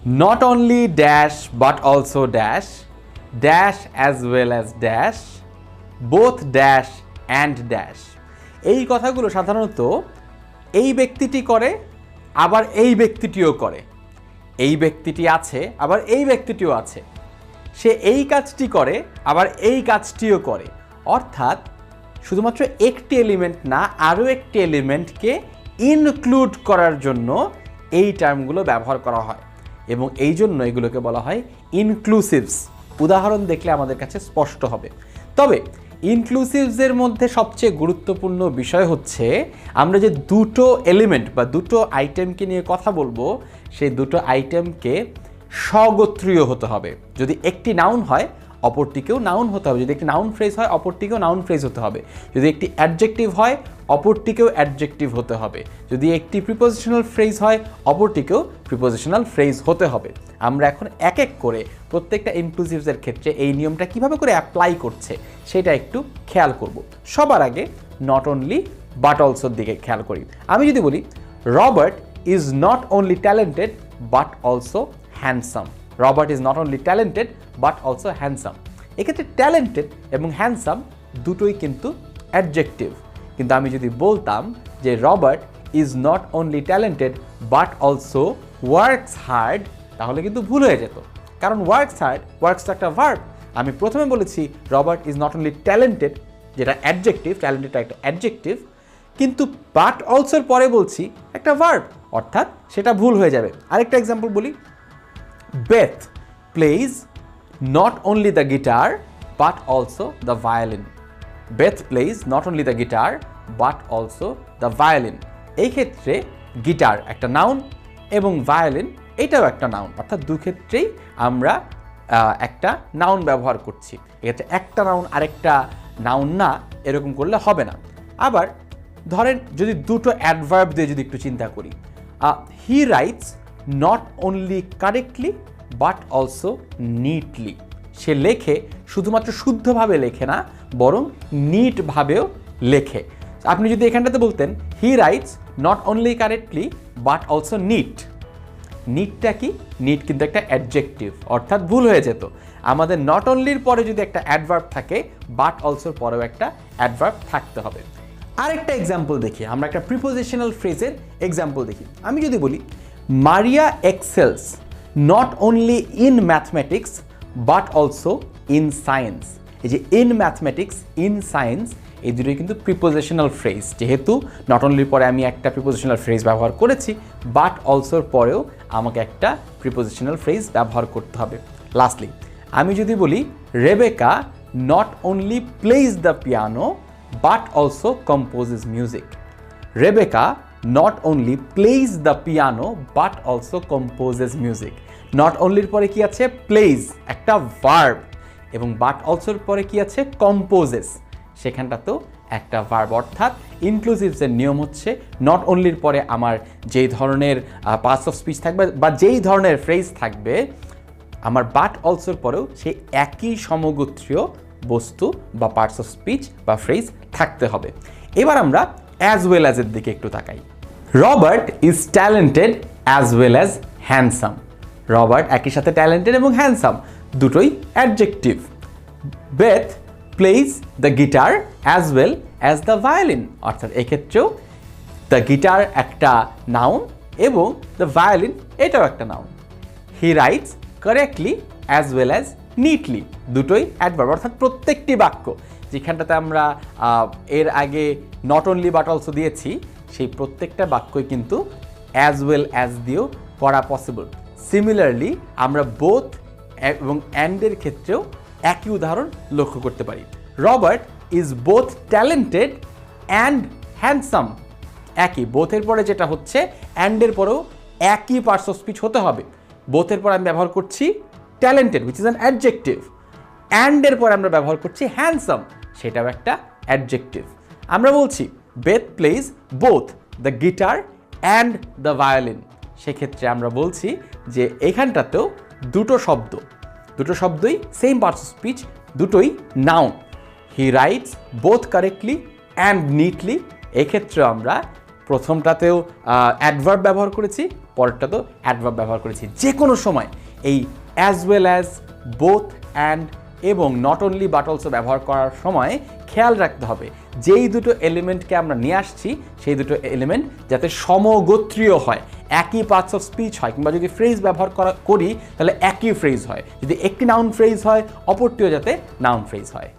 Not only dash but also dash, dash as well as dash, both dash and dash. এই কথাগুলো সাধারণত এই ব্যক্তিটি করে, আবার এই ব্যক্তিটিও করে। এই ব্যক্তিটি আছে, আবার এই ব্যক্তিটিও আছে। সে এই কাজটি করে, আবার এই কাজটিও করে। অর্থাৎ শুধুমাত্র একটি এলিমেন্ট না, আরও একটি এলিমেন্টকে ইনক্লুড করার জন্য এই টার্মগুলো ব্যবহার করা হয়, এবং এই জন্য এগুলোকে বলা হয় ইনক্লুসিভস। উদাহরণ দেখলে আমাদের কাছে স্পষ্ট হবে। তবে ইনক্লুসিভসের মধ্যে সবচেয়ে গুরুত্বপূর্ণ বিষয় হচ্ছে আমরা যে দুটো এলিমেন্ট বা দুটো আইটেমকে নিয়ে কথা বলবো, সেই দুটো আইটেমকে স্বগোত্রীয় হতে হবে। যদি একটি নাউন হয়, অপরটিকেও নাউন হতে হবে। যদি একটি নাউন ফ্রেজ হয়, অপরটিকেও নাউন ফ্রেজ হতে হবে। যদি একটি অ্যাডজেক্টিভ হয়, অপরটিকেও অ্যাডজেক্টিভ হতে হবে। যদি একটি প্রিপোজিশনাল ফ্রেজ হয়, অপরটিকেও প্রিপোজিশনাল ফ্রেজ হতে হবে। আমরা এখন এক এক করে প্রত্যেকটা ইনক্লুসিভসের ক্ষেত্রে এই নিয়মটা কিভাবে করে অ্যাপ্লাই করছে সেটা একটু খেয়াল করব। সবার আগে নট অনলি বাট অলসোর দিকে খেয়াল করি। আমি যদি বলি Robert is not only talented but also handsome. Robert is not only talented but also handsome. এক্ষেত্রে ট্যালেন্টেড এবং হ্যান্ডসাম দুটোই কিন্তু অ্যাডজেক্টিভ। কিন্তু আমি যদি বলতাম যে Robert is not only talented but also works hard, তাহলে কিন্তু ভুল হয়ে যেত। কারণ ওয়ার্কস হার্ড, ওয়ার্কস তো একটা ভার্ব। আমি প্রথমে বলেছি Robert is not only talented, যেটা অ্যাডজেক্টিভ, ট্যালেন্টেডটা একটা অ্যাডজেক্টিভ, কিন্তু বাট অলসোর পরে বলছি একটা ভার্ব, অর্থাৎ সেটা ভুল হয়ে যাবে। আরেকটা এক্সাম্পল বলি, Beth plays not only the guitar but also the violin. Beth plays not only the guitar but also the violin. এই ক্ষেত্রে গিটার একটা নাউন এবং ভায়োলিন এটাও একটা নাউন, অর্থাৎ দু ক্ষেত্রেই আমরা একটা নাউন ব্যবহার করছি। এক্ষেত্রে একটা নাউন আরেকটা নাউন না, এরকম করলে হবে না। আবার ধরেন যদি দুটো অ্যাডভার্ব দিয়ে যদি একটু চিন্তা করি, he writes not only correctly but also neatly. সে লেখে, শুধুমাত্র শুদ্ধভাবে লেখে না, বরং নিটভাবেও লেখে। আপনি যদি এখানটাতে বলতেন he writes not only correctly but also neat. নিটটা কি? নিট কিন্তু একটা অ্যাডজেক্টিভ, অর্থাৎ ভুল হয়ে যেত। আমাদের নট অনলির পরে যদি একটা অ্যাডভার্ব থাকে, বাট অলসোর পরেও একটা অ্যাডভার্ব থাকতে হবে। আরেকটা এক্সাম্পল দেখি, আমরা একটা প্রিপোজিশনাল ফ্রেজের এক্সাম্পল দেখি। আমি যদি বলি মারিয়া excels not only in mathematics but also in science. এই যে ইন ম্যাথমেটিক্স, ইন সায়েন্স, এই দুটোই কিন্তু প্রিপোজিশনাল ফ্রেজ। যেহেতু নট অনলির পরে আমি একটা প্রিপোজিশনাল ফ্রেজ ব্যবহার করেছি, বাট অলসোর পরেও আমাকে একটা প্রিপোজিশনাল ফ্রেজ ব্যবহার করতে হবে। লাস্টলি আমি যদি বলি Rebecca not only plays the piano but also composes music. Rebecca not only plays the piano but also composes music. Not অনলির পরে কি আছে? প্লেজ, একটা ভার্ব, এবং বাট অলসোর পরে কি আছে? কম্পোজেস, সেখানটাতেও একটা ভার্ব। অর্থাৎ ইনক্লুসিভসের নিয়ম হচ্ছে নট অনলির পরে আমার যেই ধরনের পার্টস অফ স্পিচ থাকবে বা যেই ধরনের ফ্রেজ থাকবে, আমার বাট অলসোর পরেও সেই একই সমগোত্রীয় বস্তু বা পার্টস অফ স্পিচ বা ফ্রেজ থাকতে হবে। এবার আমরা অ্যাজ ওয়েল অ্যাজের দিকে একটু তাকাই। Robert is talented as well as handsome. Robert একই সাথে ট্যালেন্টেড এবং হ্যান্ডসাম, দুটোই adjective. Beth plays the guitar as well as the violin, অর্থাৎ এক্ষেত্রেও দ্য গিটার একটা নাউন এবং দ্য ভায়োলিন এটাও একটা noun. He writes correctly as well as neatly, দুটোই অ্যাডভার্ব। অর্থাৎ প্রত্যেকটি বাক্য যেখানটাতে আমরা এর আগে নট অনলি বাট অলসো দিয়েছি, সেই প্রত্যেকটা বাক্যই কিন্তু অ্যাজ ওয়েল অ্যাজ দিয়েও করা পসিবল। সিমিলারলি আমরা বোথ এবং অ্যান্ডের ক্ষেত্রেও একই উদাহরণ লক্ষ্য করতে পারি। Robert is both talented and handsome. একই, বোথের পরে যেটা হচ্ছে অ্যান্ডের পরেও একই পার্টস অফ স্পিচ হতে হবে। বোথের পরে আমি ব্যবহার করছি talented, which is an adjective. অ্যান্ডের পরে আমরা ব্যবহার করছি হ্যান্ডসাম, সেটাও একটা অ্যাডজেক্টিভ। আমরা বলছি Beth plays both the guitar and the violin, সেক্ষেত্রে আমরা বলছি যে এখানটাতেও দুটো শব্দই সেম পার্টস অফ স্পিচ, দুটোই noun. He writes both correctly and neatly, এক্ষেত্রেও আমরা প্রথমটাতেও অ্যাডভার্ব ব্যবহার করেছি, পরেরটাতেও অ্যাডভার্ব ব্যবহার করেছি। যে কোনো সময় এই as well as, both, and এবং নট অনলি বাট অলসো ব্যবহার করার সময় খেয়াল রাখতে হবে যেই দুটো এলিমেন্টকে আমরা নিয়ে আসছি সেই দুটো এলিমেন্ট যাতে সমগোত্রীয় হয়, একই পার্টস অফ স্পিচ হয়, কিংবা যদি ফ্রেজ ব্যবহার করি তাহলে একই ফ্রেজ হয়, যদি একটি নাউন ফ্রেজ হয় অপরটিও যাতে নাউন ফ্রেজ হয়।